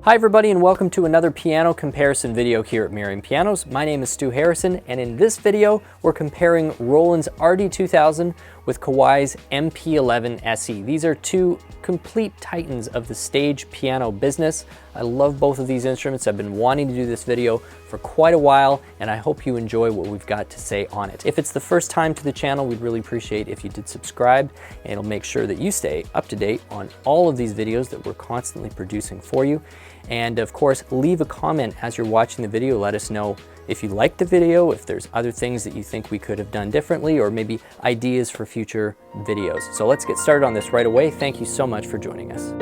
Hi everybody and welcome to another piano comparison video here at Merriam Pianos. My name is Stu Harrison and in this video we're comparing Roland's RD-2000 with Kawai's MP11SE. These are two complete titans of the stage piano business. I love both of these instruments. I've been wanting to do this video for quite a while and I hope you enjoy what we've got to say on it. If it's the first time to the channel, we'd really appreciate if you did subscribe, and it'll make sure that you stay up to date on all of these videos that we're constantly producing for you. And of course, leave a comment as you're watching the video. Let us know if you liked the video, if there's other things that you think we could have done differently, or maybe ideas for future videos. So let's get started on this right away. Thank you so much for joining us.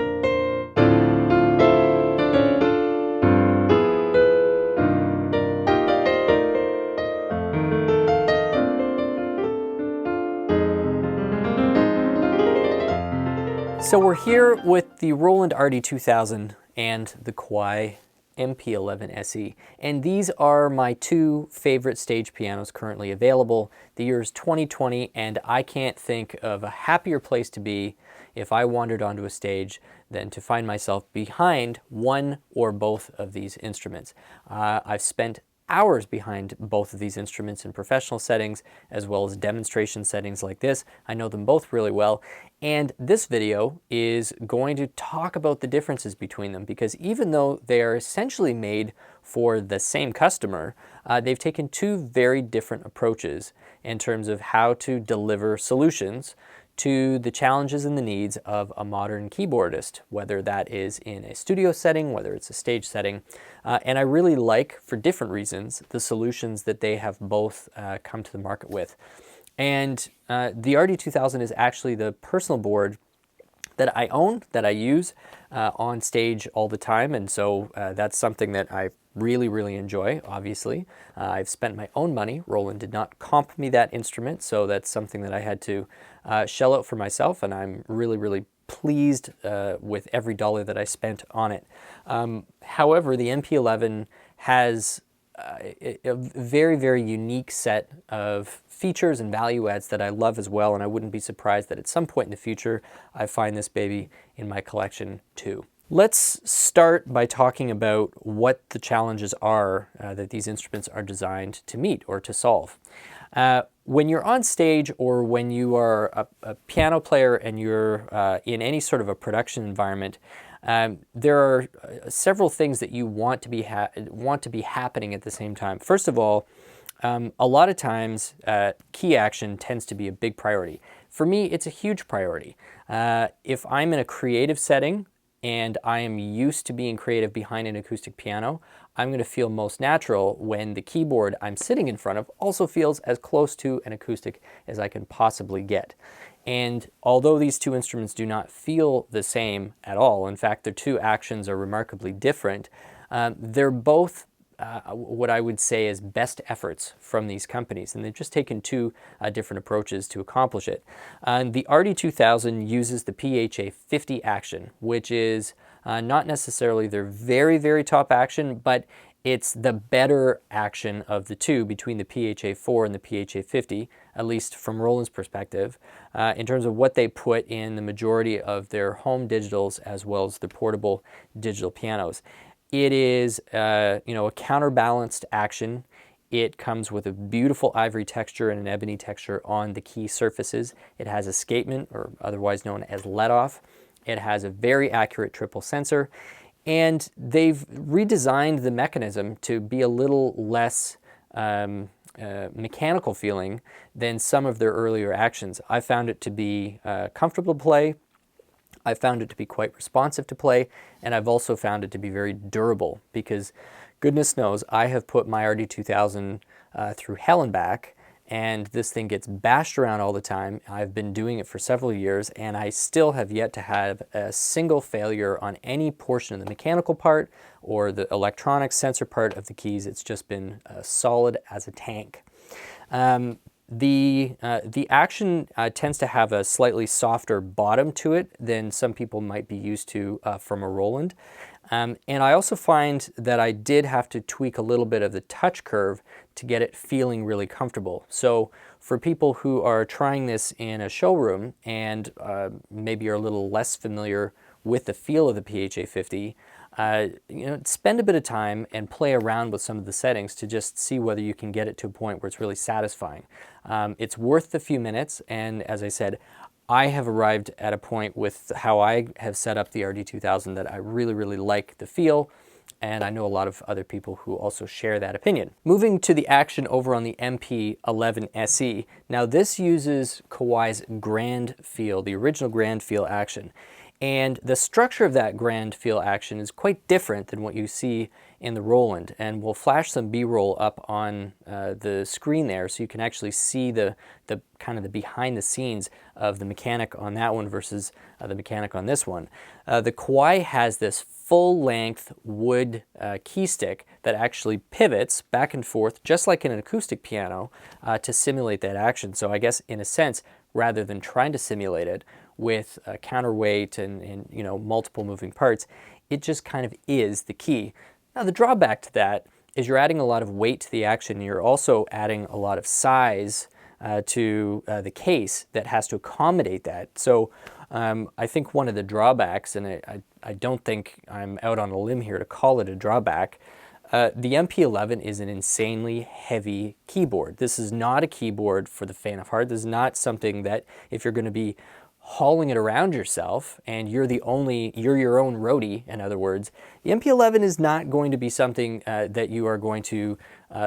So we're here with the Roland RD-2000 and the Kawai MP11SE, and these are my two favorite stage pianos currently available. The year is 2020 and I can't think of a happier place to be if I wandered onto a stage than to find myself behind one or both of these instruments. I've spent hours behind both of these instruments in professional settings as well as demonstration settings like this. I know them both really well, and this video is going to talk about the differences between them, because even though they are essentially made for the same customer, they've taken two very different approaches in terms of how to deliver solutions to the challenges and the needs of a modern keyboardist, whether that is in a studio setting, whether it's a stage setting. And I really like, for different reasons, the solutions that they have both come to the market with. And the RD-2000 is actually the personal board that I own, that I use on stage all the time, and so that's something that I really enjoy, obviously. I've spent my own money. Roland did not comp me that instrument, so that's something that I had to shell out for myself, and I'm really pleased with every dollar that I spent on it. However, the MP11 has a very unique set of features and value adds that I love as well, and I wouldn't be surprised that at some point in the future I find this baby in my collection too. Let's start by talking about what the challenges are that these instruments are designed to meet or to solve. When you're on stage, or when you are a piano player and you're in any sort of a production environment, there are several things that you want to be happening at the same time. First of all, a lot of times key action tends to be a big priority. For me, it's a huge priority. If I'm in a creative setting and I am used to being creative behind an acoustic piano, I'm going to feel most natural when the keyboard I'm sitting in front of also feels as close to an acoustic as I can possibly get. And although these two instruments do not feel the same at all, in fact their two actions are remarkably different, they're both what I would say is best efforts from these companies, and they've just taken two different approaches to accomplish it. The RD-2000 uses the PHA 50 action, which is not necessarily their very top action, but it's the better action of the two between the PHA 4 and the PHA 50, at least from Roland's perspective, in terms of what they put in the majority of their home digitals as well as the portable digital pianos. It is a counterbalanced action. It comes with a beautiful ivory texture and an ebony texture on the key surfaces. It has escapement, or otherwise known as let-off. It has a very accurate triple sensor, and they've redesigned the mechanism to be a little less mechanical feeling than some of their earlier actions. I found it to be comfortable to play. I found it to be quite responsive to play, and I've also found it to be very durable, because goodness knows I have put my RD-2000 through hell and back, and this thing gets bashed around all the time. I've been doing it for several years, and I still have yet to have a single failure on any portion of the mechanical part or the electronic sensor part of the keys. It's just been solid as a tank. The action tends to have a slightly softer bottom to it than some people might be used to from a Roland. And I also find that I did have to tweak a little bit of the touch curve to get it feeling really comfortable. So for people who are trying this in a showroom and maybe are a little less familiar with the feel of the PHA-50, spend a bit of time and play around with some of the settings to just see whether you can get it to a point where it's really satisfying. It's worth the few minutes, and as I said, I have arrived at a point with how I have set up the RD-2000 that I really, really like the feel, and I know a lot of other people who also share that opinion. Moving to the action over on the MP11SE. Now this uses Kawai's Grand Feel, the original Grand Feel action. And the structure of that Grand Feel action is quite different than what you see in the Roland. And we'll flash some B-roll up on the screen there so you can actually see the kind of the behind the scenes of the mechanic on that one versus the mechanic on this one. The Kawai has this full-length wood key stick that actually pivots back and forth just like in an acoustic piano to simulate that action. So I guess in a sense, rather than trying to simulate it with a counterweight and multiple moving parts, it just kind of is the key. Now the drawback to that is you're adding a lot of weight to the action. You're also adding a lot of size to the case that has to accommodate that. So I think one of the drawbacks, and I don't think I'm out on a limb here to call it a drawback, the MP11 is an insanely heavy keyboard. This is not a keyboard for the faint of heart. This is not something that if you're going to be hauling it around yourself and you're your own roadie, in other words, the MP11 is not going to be something that you are going to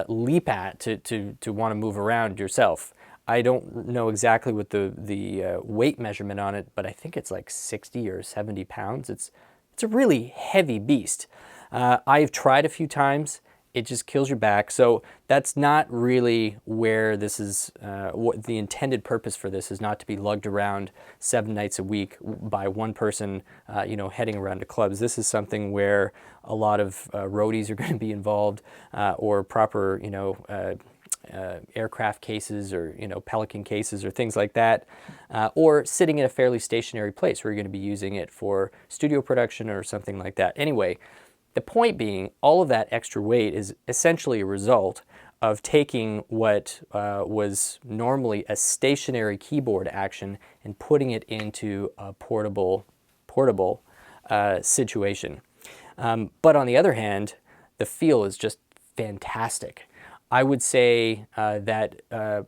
leap at to want to move around yourself. I don't know exactly what the weight measurement on it, but I think it's like 60 or 70 pounds. It's a really heavy beast. I've tried a few times. It just kills your back. So that's not really where this is, what the intended purpose for this is, not to be lugged around 7 nights a week by one person, heading around to clubs. This is something where a lot of roadies are going to be involved, or proper, aircraft cases or, Pelican cases or things like that, or sitting in a fairly stationary place where you're going to be using it for studio production or something like that. Anyway, the point being, all of that extra weight is essentially a result of taking what was normally a stationary keyboard action and putting it into a portable situation. But on the other hand, the feel is just fantastic. I would say that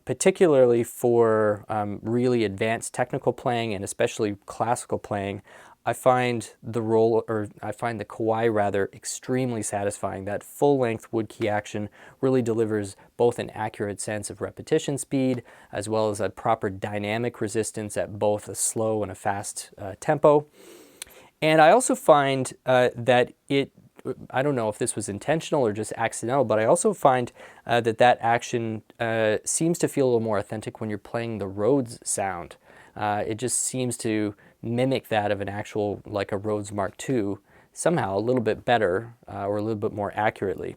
particularly for really advanced technical playing and especially classical playing, I find the Kawai rather extremely satisfying. That full-length wood key action really delivers both an accurate sense of repetition speed as well as a proper dynamic resistance at both a slow and a fast tempo. And I also find that I don't know if this was intentional or just accidental, but I also find that action seems to feel a little more authentic when you're playing the Rhodes sound. It just seems to mimic that of an actual, like a Rhodes Mark II, somehow a little bit better or a little bit more accurately.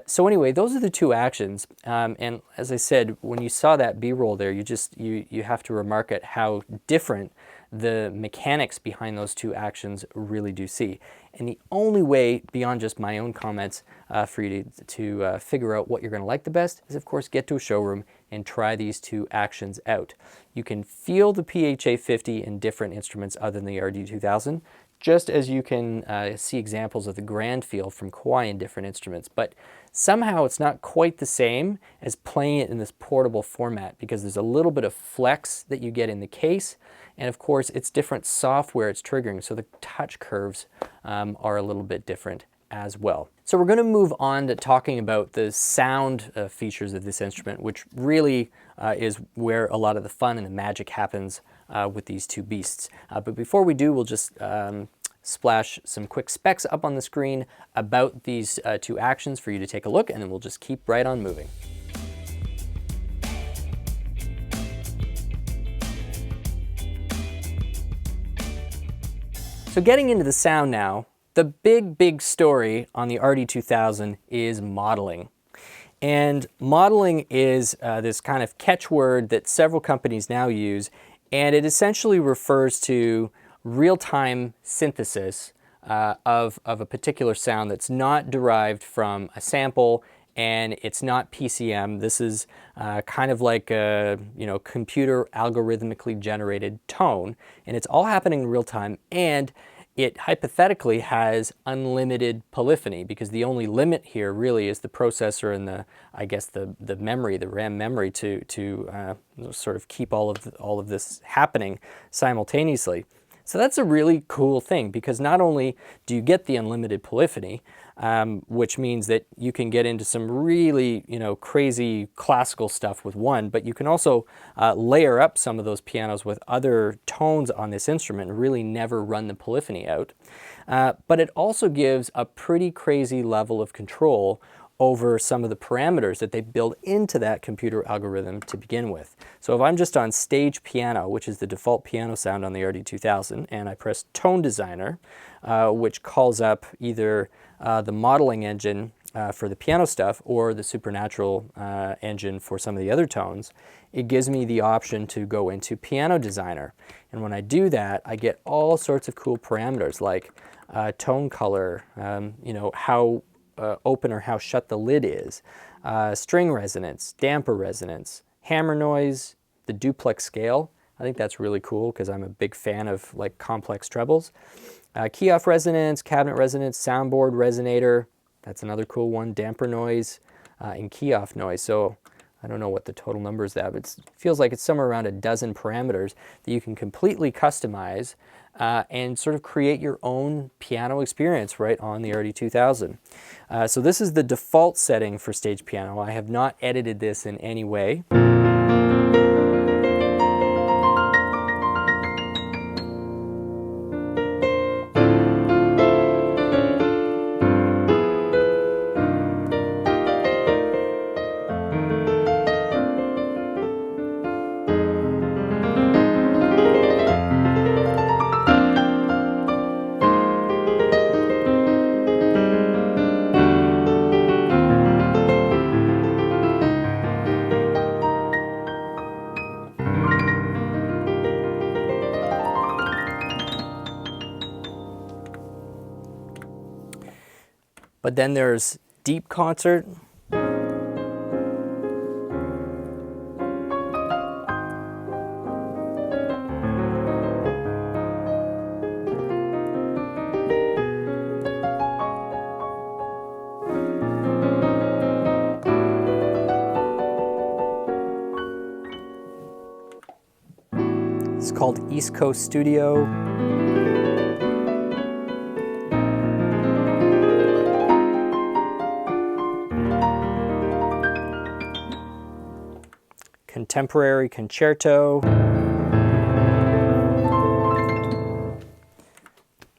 So anyway, those are the two actions. And as I said, when you saw that B-roll there, you have to remark at how different the mechanics behind those two actions really do see. And the only way, beyond just my own comments, for you to figure out what you're going to like the best is, of course, get to a showroom and try these two actions out. You can feel the PHA-50 in different instruments other than the RD-2000, just as you can see examples of the Grand Feel from Kawai in different instruments. But somehow it's not quite the same as playing it in this portable format, because there's a little bit of flex that you get in the case, and of course it's different software it's triggering, so the touch curves are a little bit different as well. So we're going to move on to talking about the sound features of this instrument, which really is where a lot of the fun and the magic happens with these two beasts. But before we do, we'll just splash some quick specs up on the screen about these two actions for you to take a look, and then we'll just keep right on moving. So getting into the sound now, the big story on the RD-2000 is modeling. And modeling is this kind of catchword that several companies now use, and it essentially refers to real-time synthesis of a particular sound that's not derived from a sample, and it's not PCM. This is kind of like a computer algorithmically generated tone, and it's all happening in real time, and it hypothetically has unlimited polyphony, because the only limit here really is the processor and I guess the memory, the RAM memory to sort of keep all of this happening simultaneously. So that's a really cool thing, because not only do you get the unlimited polyphony, which means that you can get into some really, crazy classical stuff with one, but you can also layer up some of those pianos with other tones on this instrument and really never run the polyphony out. But it also gives a pretty crazy level of control over some of the parameters that they build into that computer algorithm to begin with. So if I'm just on stage piano, which is the default piano sound on the RD-2000, and I press Tone Designer, which calls up either the modeling engine for the piano stuff or the SuperNATURAL engine for some of the other tones, it gives me the option to go into Piano Designer. And when I do that, I get all sorts of cool parameters like tone color, how open or how shut the lid is, string resonance, damper resonance, hammer noise, the duplex scale. I think that's really cool because I'm a big fan of like complex trebles. Key off resonance, cabinet resonance, soundboard resonator. That's another cool one. Damper noise and key off noise. So I don't know what the total number is there, but it feels like it's somewhere around a dozen parameters that you can completely customize and sort of create your own piano experience right on the RD-2000. So this is the default setting for stage piano. I have not edited this in any way. But then there's deep concert. It's called East Coast Studio. Contemporary Concerto,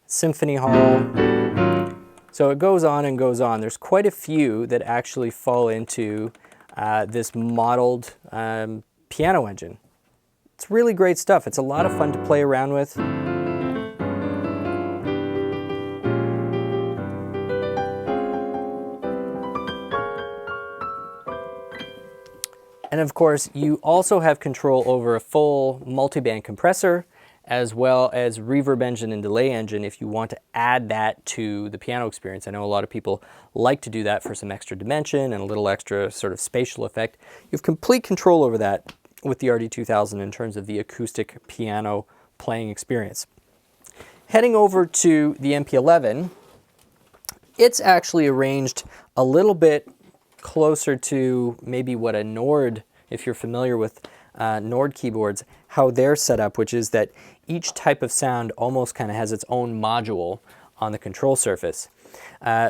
Symphony Hall. So it goes on and goes on. There's quite a few that actually fall into this modeled piano engine. It's really great stuff. It's a lot of fun to play around with. And of course, you also have control over a full multiband compressor, as well as reverb engine and delay engine if you want to add that to the piano experience. I know a lot of people like to do that for some extra dimension and a little extra sort of spatial effect. You have complete control over that with the RD-2000 in terms of the acoustic piano playing experience. Heading over to the MP11, it's actually arranged a little bit closer to maybe what a Nord, if you're familiar with Nord keyboards, how they're set up, which is that each type of sound almost kind of has its own module on the control surface.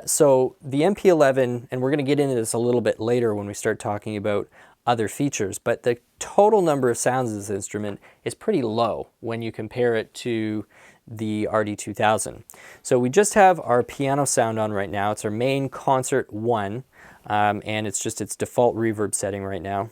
So the MP11, and we're going to get into this a little bit later when we start talking about other features, but the total number of sounds of this instrument is pretty low when you compare it to the RD-2000. So we just have our piano sound on right now. It's our main concert 1. And it's just its default reverb setting right now.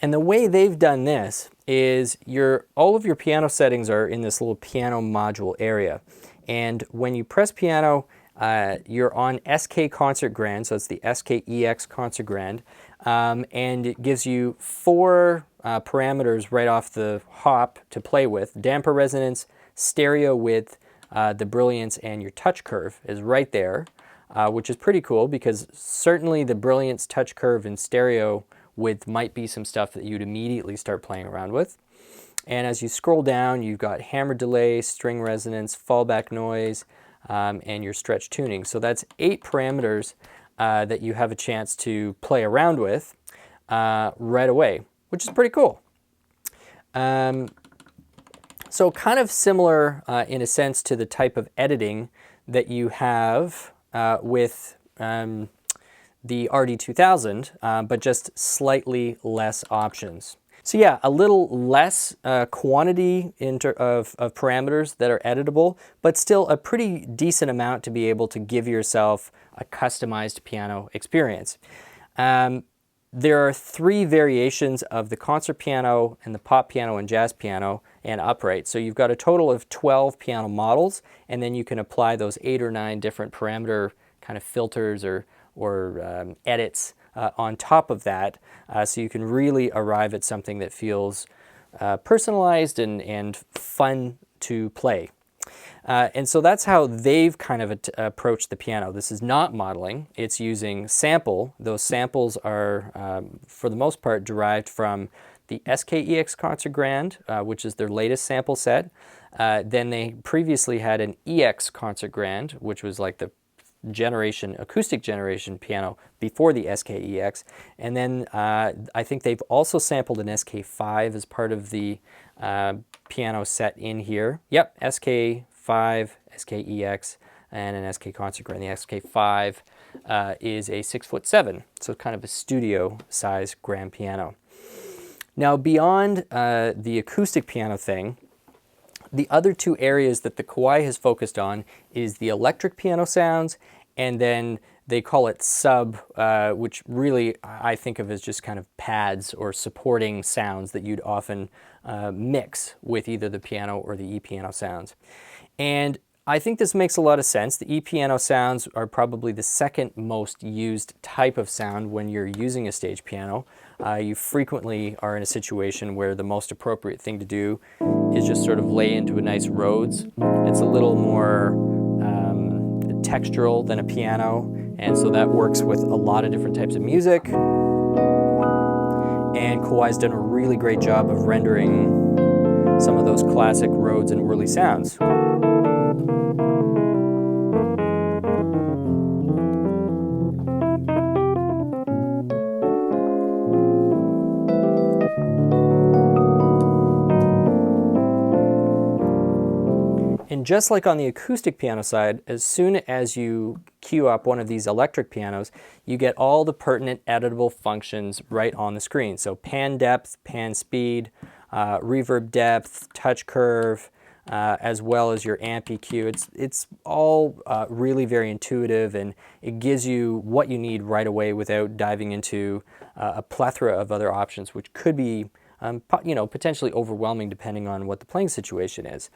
And the way they've done this is all of your piano settings are in this little piano module area. And when you press piano, you're on SK Concert Grand, so it's the SKEX Concert Grand, and it gives you 4 parameters right off the hop to play with: damper resonance, stereo width, the brilliance and your touch curve is right there, which is pretty cool because certainly the brilliance, touch curve, and stereo width might be some stuff that you'd immediately start playing around with. And as you scroll down, you've got hammer delay, string resonance, fallback noise, and your stretch tuning. So that's 8 parameters that you have a chance to play around with right away, which is pretty cool. So kind of similar in a sense to the type of editing that you have with the RD-2000, but just slightly less options. So yeah, a little less quantity of parameters that are editable, but still a pretty decent amount to be able to give yourself a customized piano experience. There are 3 variations of the concert piano and the pop piano and jazz piano and upright. So you've got a total of 12 piano models, and then you can apply those 8 or 9 different parameter kind of filters or edits on top of that, so you can really arrive at something that feels personalized and fun to play. And so that's how they've kind of approached the piano. This is not modeling, it's using sample. Those samples are, for the most part, derived from the SKEX Concert Grand, which is their latest sample set. Then they previously had an EX Concert Grand, which was like the acoustic generation piano before the SKEX. And then I think they've also sampled an SK5 as part of the piano set in here. Yep, SK5, SKEX, and an SK Concert Grand. The SK5 is a 6'7", so kind of a studio size grand piano. Now beyond the acoustic piano thing, the other 2 areas that the Kawai has focused on is the electric piano sounds, and then they call it sub, which really I think of as just kind of pads or supporting sounds that you'd often mix with either the piano or the e-piano sounds. And I think this makes a lot of sense. The e-piano sounds are probably the second most used type of sound when you're using a stage piano. You frequently are in a situation where the most appropriate thing to do is just sort of lay into a nice Rhodes. It's a little more textural than a piano, and so that works with a lot of different types of music. And Kawai's done a really great job of rendering some of those classic Rhodes and whirly sounds. And just like on the acoustic piano side, as soon as you cue up one of these electric pianos, you get all the pertinent editable functions right on the screen. So pan depth, pan speed, reverb depth, touch curve, as well as your amp EQ. It's all really very intuitive, and it gives you what you need right away without diving into a plethora of other options, which could be potentially overwhelming depending on what the playing situation is.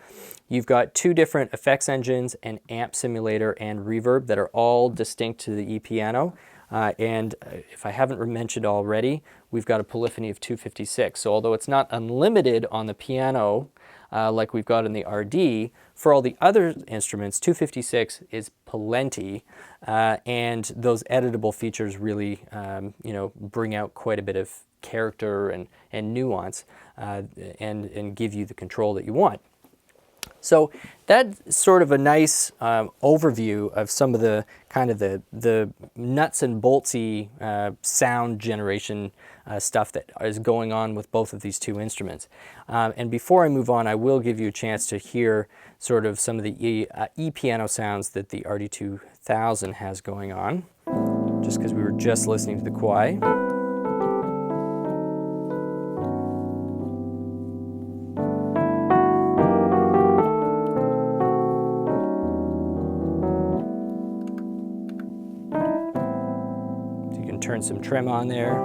You've got 2 different effects engines, an amp simulator and reverb that are all distinct to the e-piano. And if I haven't mentioned already, we've got a polyphony of 256. So although it's not unlimited on the piano like we've got in the RD, for all the other instruments, 256 is plenty. And those editable features really bring out quite a bit of character and nuance and give you the control that you want. So that's sort of a nice overview of some of the kind of the nuts and boltsy sound generation stuff that is going on with both of these 2 instruments. And before I move on, I will give you a chance to hear sort of some of the e-piano sounds that the RD-2000 has going on, just because we were just listening to the Kawai. Turn some trim on there.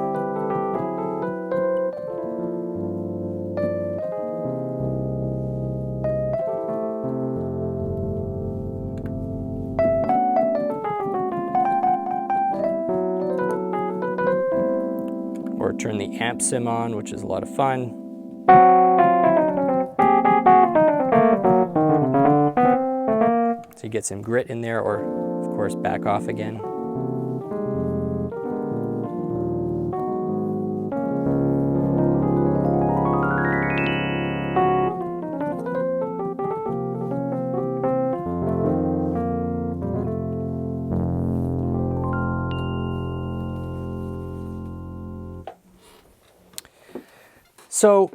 Or turn the amp sim on, which is a lot of fun. to get some grit in there, or of course back off again. So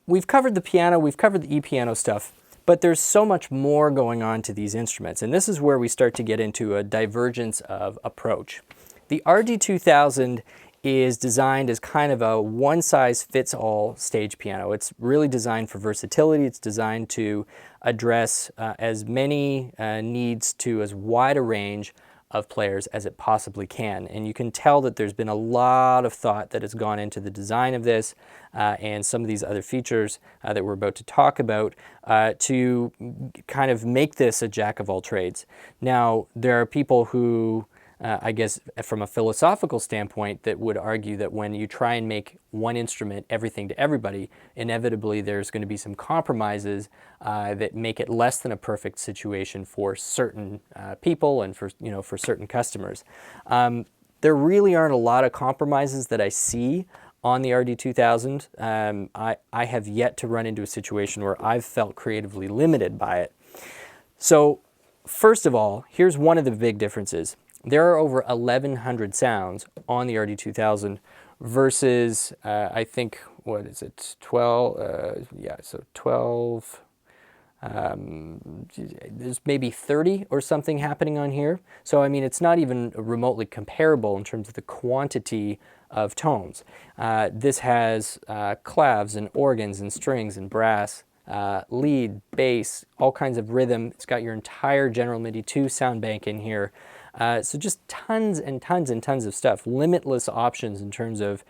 we've covered the piano, we've covered the e-piano stuff, but there's so much more going on to these instruments, and this is where we start to get into a divergence of approach. The RD-2000 is designed as kind of a one-size-fits-all stage piano. It's really designed for versatility. It's designed to address as many needs to as wide a range of players as it possibly can. And you can tell that there's been a lot of thought that has gone into the design of this and some of these other features that we're about to talk about to kind of make this a jack of all trades. Now, there are people who I guess from a philosophical standpoint that would argue that when you try and make one instrument everything to everybody, inevitably there's going to be some compromises that make it less than a perfect situation for certain people and for certain customers. There really aren't a lot of compromises that I see on the RD-2000. I have yet to run into a situation where I've felt creatively limited by it. So first of all, here's one of the big differences. There are over 1,100 sounds on the RD-2000 versus, I think, what is it, 12? Yeah, so 12. There's maybe 30 or something happening on here. So, I mean, it's not even remotely comparable in terms of the quantity of tones. This has clavs and organs and strings and brass, lead, bass, all kinds of rhythm. It's got your entire General MIDI 2 sound bank in here. So just tons and tons and tons of stuff, limitless options in terms of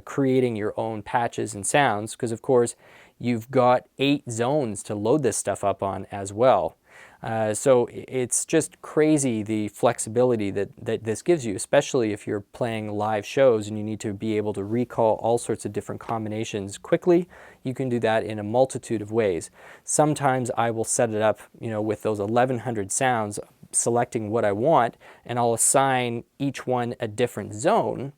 creating your own patches and sounds, because of course you've got 8 zones to load this stuff up on as well. So it's just crazy the flexibility that this gives you, especially if you're playing live shows and you need to be able to recall all sorts of different combinations quickly. You can do that in a multitude of ways. Sometimes I will set it up, with those 1,100 sounds, selecting what I want, and I'll assign each one a different zone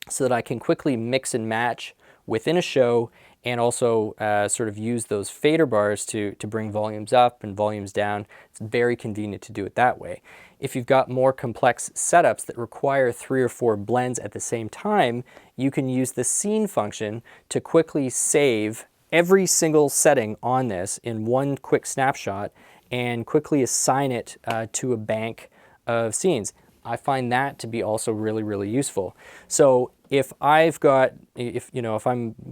so that I can quickly mix and match within a show, and also sort of use those fader bars to bring volumes up and volumes down. It's very convenient to do it that way. If you've got more complex setups that require 3 or 4 blends at the same time, you can use the scene function to quickly save every single setting on this in one quick snapshot and quickly assign it to a bank of scenes. I find that to be also really, really useful. So if I'm going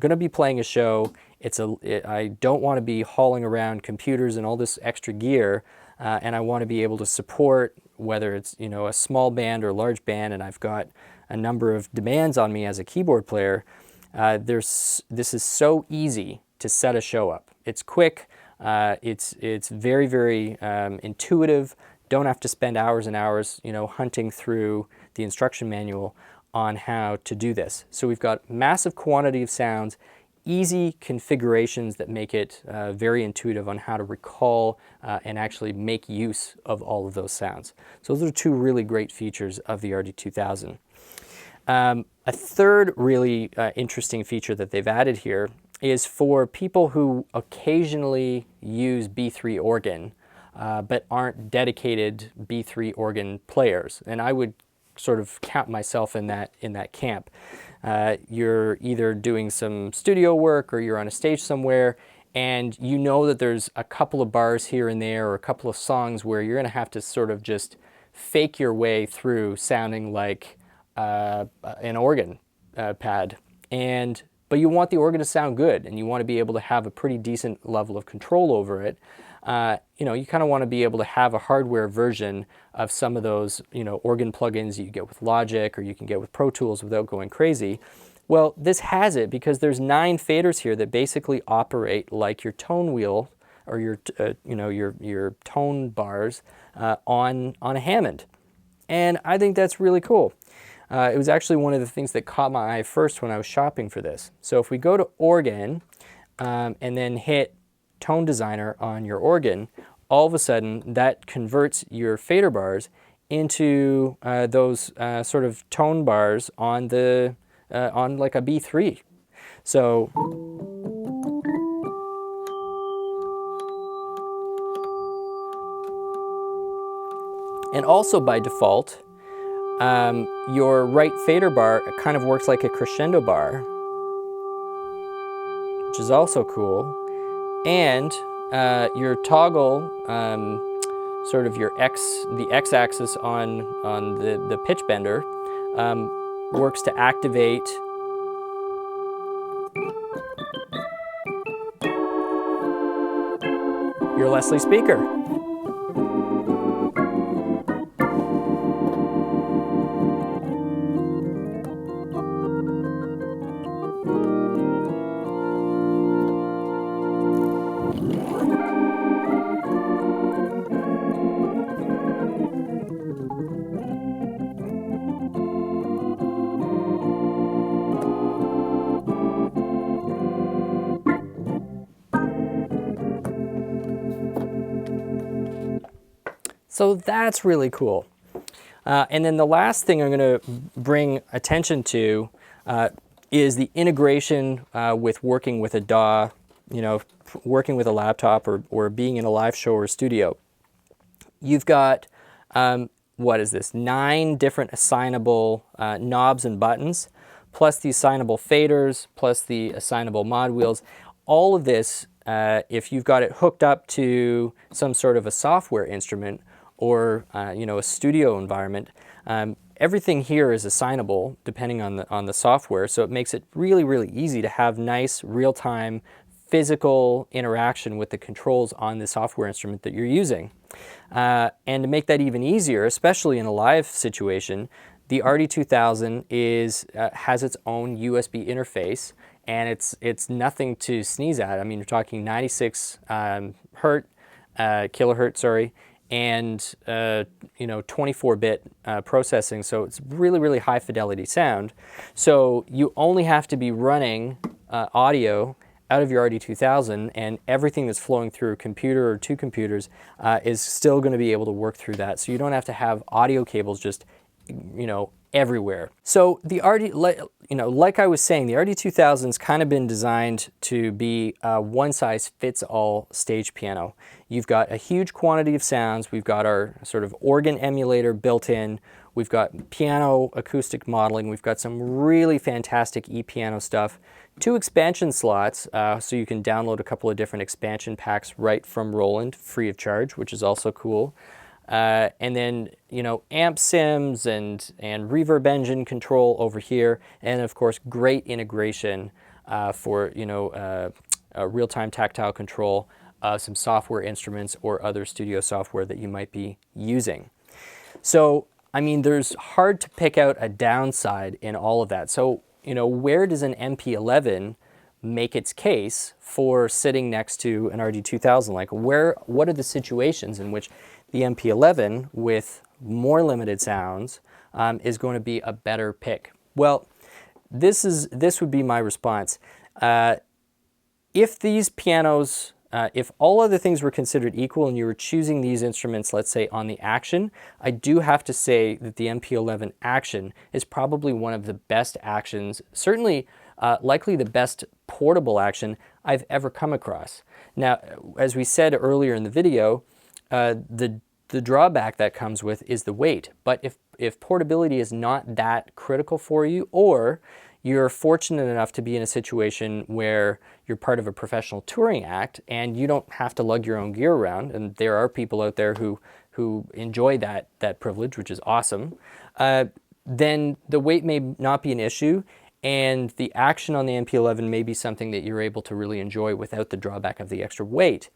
to be playing a show, I don't want to be hauling around computers and all this extra gear, and I want to be able to support whether it's a small band or large band, and I've got a number of demands on me as a keyboard player. This is so easy to set a show up. It's quick. It's very, very intuitive. Don't have to spend hours and hours, hunting through the instruction manual on how to do this. So we've got massive quantity of sounds, easy configurations that make it very intuitive on how to recall and actually make use of all of those sounds. So those are 2 really great features of the RD-2000. A third really interesting feature that they've added here is for people who occasionally use B3 organ, but aren't dedicated B3 organ players. And I would sort of count myself in that camp. You're either doing some studio work or you're on a stage somewhere, and you know that there's a couple of bars here and there or a couple of songs where you're going to have to sort of just fake your way through sounding like an organ pad. But you want the organ to sound good, and you want to be able to have a pretty decent level of control over it. You kind of want to be able to have a hardware version of some of those, organ plugins you get with Logic or you can get with Pro Tools without going crazy. Well, this has it because there's 9 faders here that basically operate like your tone wheel or your tone bars on a Hammond. And I think that's really cool. It was actually one of the things that caught my eye first when I was shopping for this. So if we go to organ and then hit Tone Designer on your organ, all of a sudden that converts your fader bars into those sort of tone bars on the on like a B3. So and also by default, your right fader bar kind of works like a crescendo bar, which is also cool. And your toggle, sort of the x-axis on the pitch bender, works to activate your Leslie speaker. So that's really cool. And then the last thing I'm going to bring attention to is the integration with working with a DAW, you know, working with a laptop or being in a live show or studio. You've got, what is this, 9 different assignable knobs and buttons, plus the assignable faders, plus the assignable mod wheels. All of this, if you've got it hooked up to some sort of a software instrument, or you know, a studio environment, everything here is assignable depending on the software, so it makes it really, really easy to have nice real-time physical interaction with the controls on the software instrument that you're using. And to make that even easier, especially in a live situation, the RD-2000 has its own USB interface, and it's nothing to sneeze at. I mean, you're talking 96 kilohertz, sorry, and you know, 24-bit processing, so it's really, really high fidelity sound. So you only have to be running audio out of your RD-2000, and everything that's flowing through a computer or 2 computers is still going to be able to work through that. So you don't have to have audio cables just, you know, everywhere. So the you know, like I was saying, the RD-2000's kind of been designed to be a one-size-fits-all stage piano. You've got a huge quantity of sounds. We've got our sort of organ emulator built in. We've got piano acoustic modeling. We've got some really fantastic e-piano stuff. 2 expansion slots, so you can download a couple of different expansion packs right from Roland, free of charge, which is also cool. And then, you know, amp sims and reverb engine control over here, and of course great integration for, you know, real-time tactile control of some software instruments or other studio software that you might be using. So, I mean, there's hard to pick out a downside in all of that. So, you know, where does an MP11 make its case for sitting next to an RD-2000? Like, what are the situations in which the MP11 with more limited sounds is going to be a better pick? Well, this would be my response. If these pianos, if all other things were considered equal and you were choosing these instruments, let's say on the Action, I do have to say that the MP11 Action is probably one of the best Actions, certainly likely the best portable Action I've ever come across. Now, as we said earlier in the video, the drawback that comes with is the weight. But if portability is not that critical for you, or you're fortunate enough to be in a situation where you're part of a professional touring act and you don't have to lug your own gear around, and there are people out there who enjoy that privilege, which is awesome, then the weight may not be an issue, and the action on the MP11 may be something that you're able to really enjoy without the drawback of the extra weight.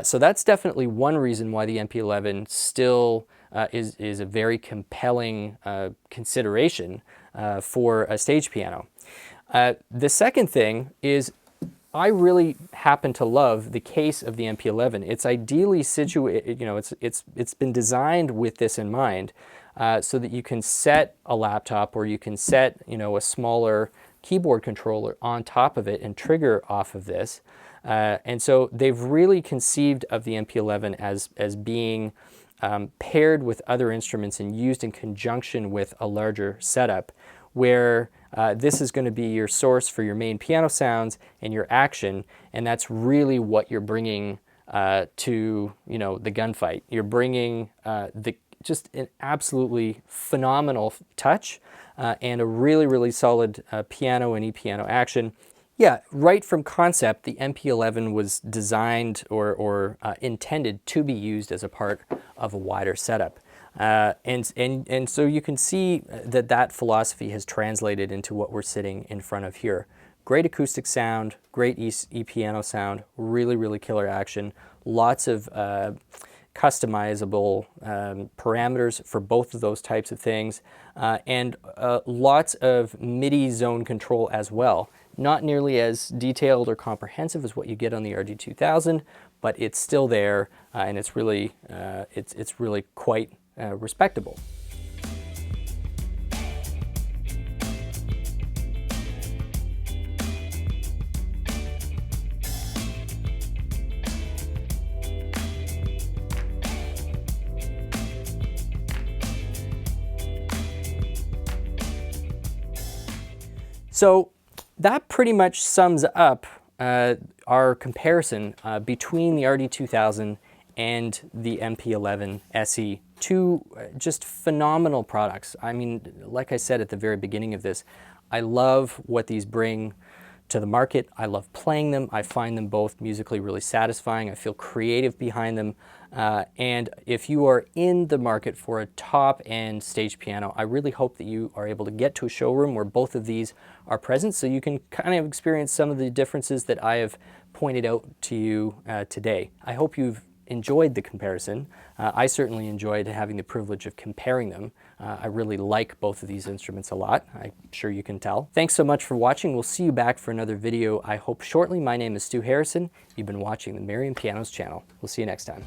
So that's definitely one reason why the MP11 still is a very compelling consideration for a stage piano. The second thing is, I really happen to love the case of the MP11. It's ideally situated, you know, it's been designed with this in mind, so that you can set a laptop, or you can set, you know, a smaller keyboard controller on top of it and trigger off of this. And so they've really conceived of the MP11 as being paired with other instruments and used in conjunction with a larger setup, where this is going to be your source for your main piano sounds and your action, and that's really what you're bringing to the gunfight. You're bringing just an absolutely phenomenal touch and a really solid piano and e-piano action. Yeah, right from concept, the MP11 was designed or intended to be used as a part of a wider setup. And so you can see that philosophy has translated into what we're sitting in front of here. Great acoustic sound, great e-piano sound, really killer action, lots of customizable parameters for both of those types of things, and lots of MIDI zone control as well. Not nearly as detailed or comprehensive as what you get on the RD-2000, but it's still there, and it's really quite respectable. So that pretty much sums up our comparison between the RD-2000 and the MP11SE. Two just phenomenal products. I mean, like I said at the very beginning of this, I love what these bring to the market. I love playing them. I find them both musically really satisfying. I feel creative behind them. And if you are in the market for a top-end stage piano, I really hope that you are able to get to a showroom where both of these are present, so you can kind of experience some of the differences that I have pointed out to you today. I hope you've enjoyed the comparison. I certainly enjoyed having the privilege of comparing them. I really like both of these instruments a lot. I'm sure you can tell. Thanks so much for watching. We'll see you back for another video, I hope shortly. My name is Stu Harrison. You've been watching the Merriam Pianos channel. We'll see you next time.